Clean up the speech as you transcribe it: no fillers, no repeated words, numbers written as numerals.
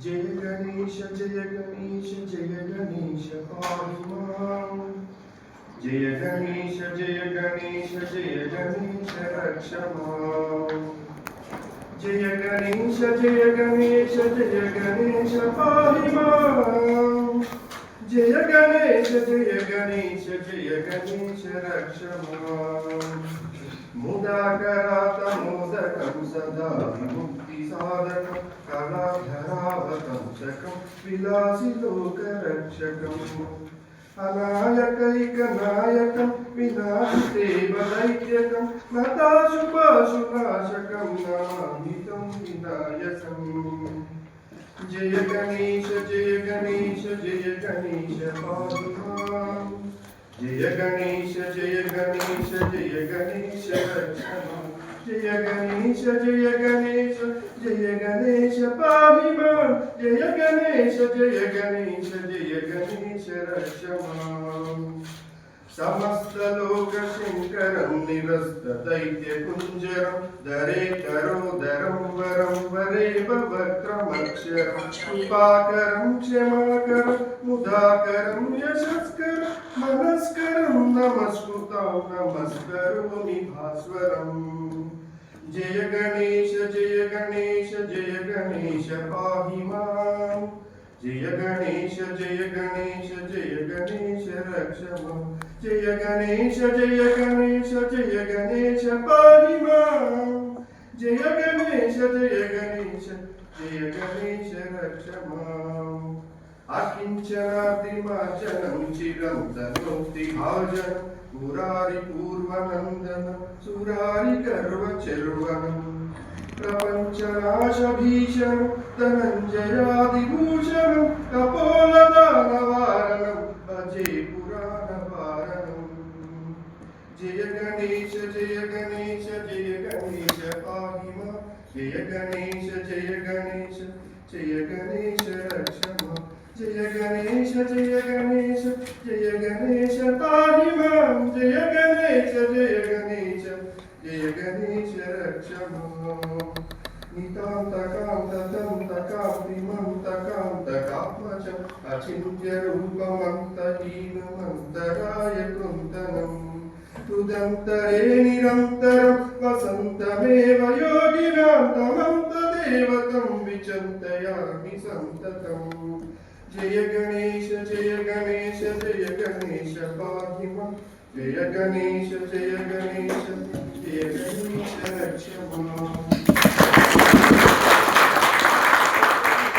जय गणेश जय गणेश जय गणेश पाहि मां जय गणेश जय गणेश जय गणेश रक्ष मां जय गणेश जय गणेश जय गणेश पाहि मां जय गणेश जय गणेश जय गणेश रक्ष मां मुदाकरात मोदकं सदा विमुक्तिसाधकं कलाधरावतंसकं विलासिलोकरक्षकम् अनायकैकनायकं विनाशिदेवदैत्यकं नताशुभाशुनाशकं नमामि तं विनायकम् जय गणेश जय गणेश जय गणेश पाहि मां जय गणेश जय गणेश जय गणेश रक्ष मां जय गणेश जय गणेश जय गणेश पाहि मां जय गणेश जय गणेश जय गणेश रक्ष मां समस्तलोकशङ्करं निरस्तदैत्यकुञ्जरं दरेतरोदरं वरं वरेव वक्त्रमक्षरं कृपाकरं क्षमाकरं मुदाकरं यशस्करं मनस्करं नमस्कृतं नमस्करोमि भास्वरम् जय गणेश जय गणेश जय गणेश पाहि मां जय गणेश जय गणेश जय गणेश रक्ष मां जय गणेश जय गणेश जय गणेश पाहि मां जय गणेश जय गणेश जय गणेश रक्ष मां अकिञ्चनादिमार्जनं चिरं तनोति भाजनं पुरारिपूर्वनन्दनं सुरारिगर्वचिर्वनं प्रपञ्चनाशभीषणं धनञ्जयादिभूषणं कपोलदानवारणं भजे पुराणवारणम् जय गणेश जय गणेश जय गणेश पाहि मां जय गणेश जय गणेश जय गणेश रक्ष मां जय गणेश जय गणेश जय गणेश पाहि मां जय गणेश जय गणेश जय गणेश रक्ष मां नितान्तकान्तदन्तकान्तिमन्तकान्तकात्मजम् अचिन्त्यरूपमन्तहीनमन्तराय कृन्तनम् हृदन्तरे निरन्तरं वसन्तमेव योगिनां तमं तदेव तं विचिन्तयामि सन्ततम् जय गणेश जय गणेश जय गणेश पाहि मां जय गणेश जय गणेश जय गणेश रक्ष मां